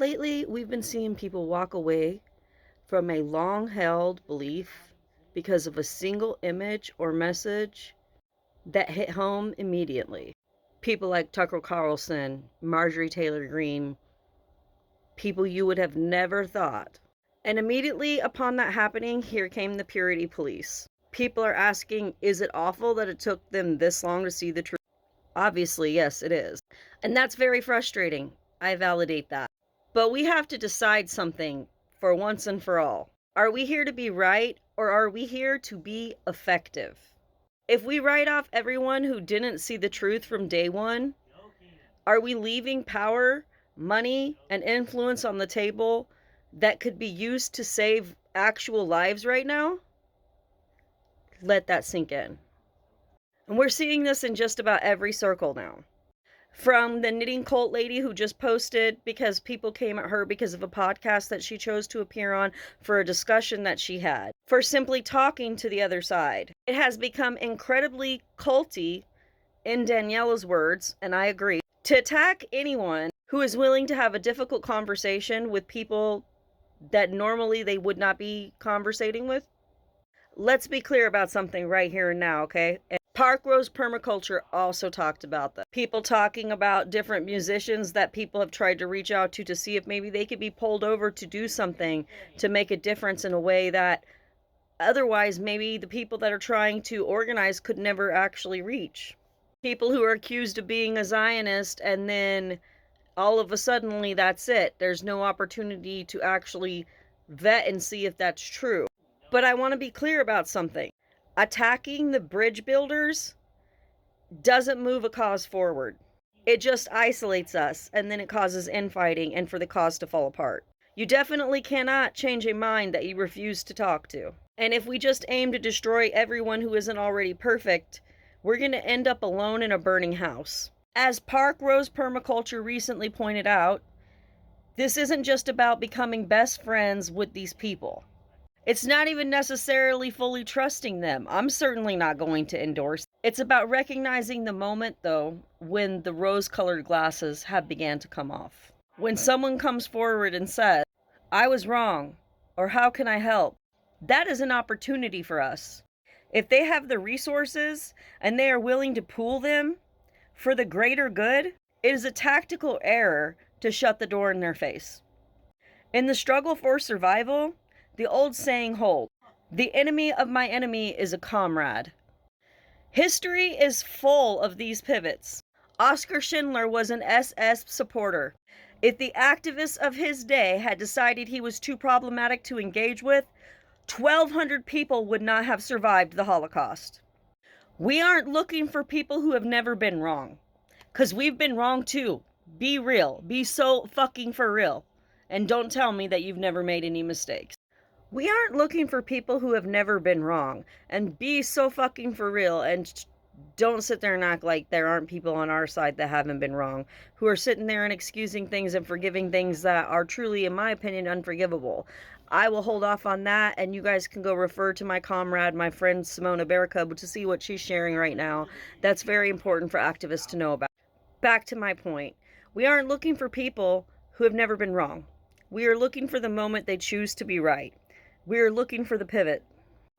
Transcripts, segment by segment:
Lately, we've been seeing people walk away from a long-held belief because of a single image or message that hit home immediately. People like Tucker Carlson, Marjorie Taylor Greene, people you would have never thought. And immediately upon that happening, here came the purity police. People are asking, is it awful that it took them this long to see the truth? Obviously, yes, it is. And that's very frustrating. I validate that. But we have to decide something for once and for all. Are we here to be right, or are we here to be effective? If we write off everyone who didn't see the truth from day one, are we leaving power, money, and influence on the table that could be used to save actual lives right now? Let that sink in. And we're seeing this in just about every circle now. From the knitting cult lady who just posted because people came at her because of a podcast that she chose to appear on for a discussion that she had, for simply talking to the other side. It has become incredibly culty, in Daniela's words, and I agree, to attack anyone who is willing to have a difficult conversation with people that normally they would not be conversating with. Let's be clear about something right here and now, okay? Park Rose Permaculture also talked about that. People talking about different musicians that people have tried to reach out to see if maybe they could be pulled over to do something to make a difference in a way that otherwise maybe the people that are trying to organize could never actually reach. People who are accused of being a Zionist and then all of a suddenly that's it. There's no opportunity to actually vet and see if that's true. But I want to be clear about something. Attacking the bridge builders doesn't move a cause forward. It just isolates us, and then it causes infighting and for the cause to fall apart. You definitely cannot change a mind that you refuse to talk to. And if we just aim to destroy everyone who isn't already perfect, we're going to end up alone in a burning house. As Park Rose Permaculture recently pointed out, this isn't just about becoming best friends with these people. It's not even necessarily fully trusting them. I'm certainly not going to endorse. It's about recognizing the moment, though, when the rose-colored glasses have began to come off. When someone comes forward and says, I was wrong, or how can I help? That is an opportunity for us. If they have the resources and they are willing to pool them for the greater good, it is a tactical error to shut the door in their face. In the struggle for survival, the old saying holds, the enemy of my enemy is a comrade. History is full of these pivots. Oskar Schindler was an SS supporter. If the activists of his day had decided he was too problematic to engage with, 1,200 people would not have survived the Holocaust. We aren't looking for people who have never been wrong, because we've been wrong too. Be real. Be so fucking for real. And don't tell me that you've never made any mistakes. We aren't looking for people who have never been wrong, and be so fucking for real, and don't sit there and act like there aren't people on our side that haven't been wrong, who are sitting there and excusing things and forgiving things that are truly, in my opinion, unforgivable. I will hold off on that, and you guys can go refer to my comrade, my friend Simona Barrica, to see what she's sharing right now. That's very important for activists to know about. Back to my point. We aren't looking for people who have never been wrong. We are looking for the moment they choose to be right. We are looking for the pivot.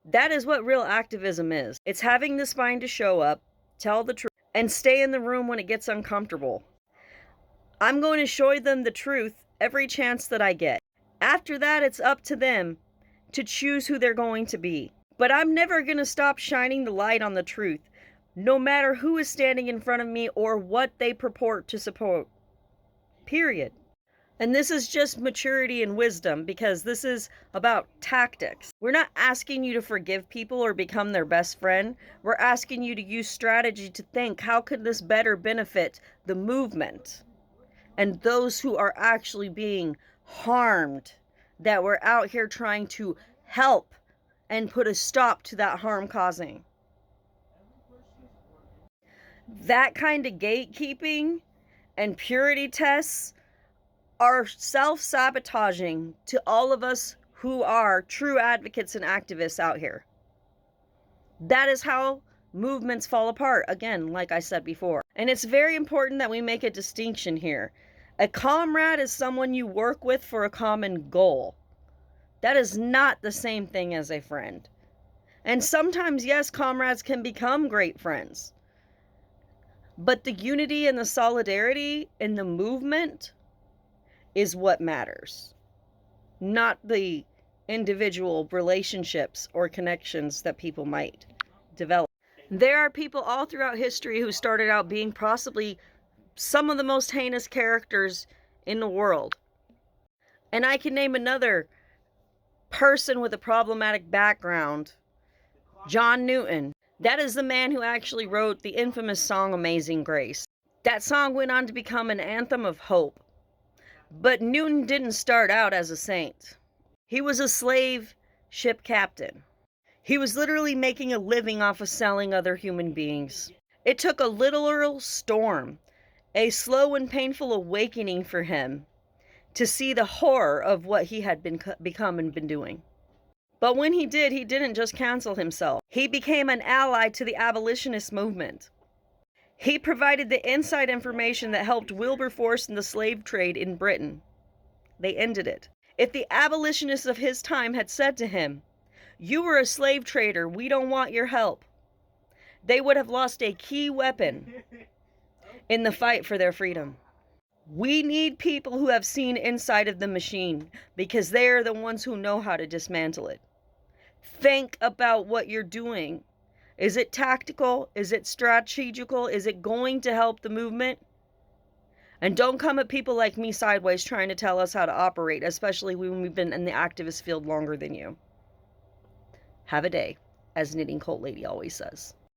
That is what real activism is. It's having the spine to show up, tell the truth, and stay in the room when it gets uncomfortable. I'm going to show them the truth every chance that I get. After that, it's up to them to choose who they're going to be. But I'm never going to stop shining the light on the truth, no matter who is standing in front of me or what they purport to support. Period. And this is just maturity and wisdom, because this is about tactics. We're not asking you to forgive people or become their best friend. We're asking you to use strategy to think, how could this better benefit the movement and those who are actually being harmed, that we're out here trying to help and put a stop to that harm causing. That kind of gatekeeping and purity tests are self-sabotaging to all of us who are true advocates and activists out here. That is how movements fall apart, again, like I said before. And it's very important that we make a distinction here. A comrade is someone you work with for a common goal. That is not the same thing as a friend. And sometimes, yes, comrades can become great friends. But the unity and the solidarity in the movement is what matters, not the individual relationships or connections that people might develop. There are people all throughout history who started out being possibly some of the most heinous characters in the world. And I can name another person with a problematic background, John Newton. That is the man who actually wrote the infamous song Amazing Grace. That song went on to become an anthem of hope. But Newton didn't start out as a saint. He was a slave ship captain. He was literally making a living off of selling other human beings. It took a literal storm, a slow and painful awakening for him to see the horror of what he had become and been doing. But when he did, he didn't just cancel himself. He became an ally to the abolitionist movement. He provided the inside information that helped Wilberforce and the slave trade in Britain. They ended it. If the abolitionists of his time had said to him, "You were a slave trader, we don't want your help," they would have lost a key weapon in the fight for their freedom. We need people who have seen inside of the machine because they are the ones who know how to dismantle it. Think about what you're doing. Is it tactical? Is it strategical? Is it going to help the movement? And don't come at people like me sideways trying to tell us how to operate, especially when we've been in the activist field longer than you. Have a day, as Knitting Cult Lady always says.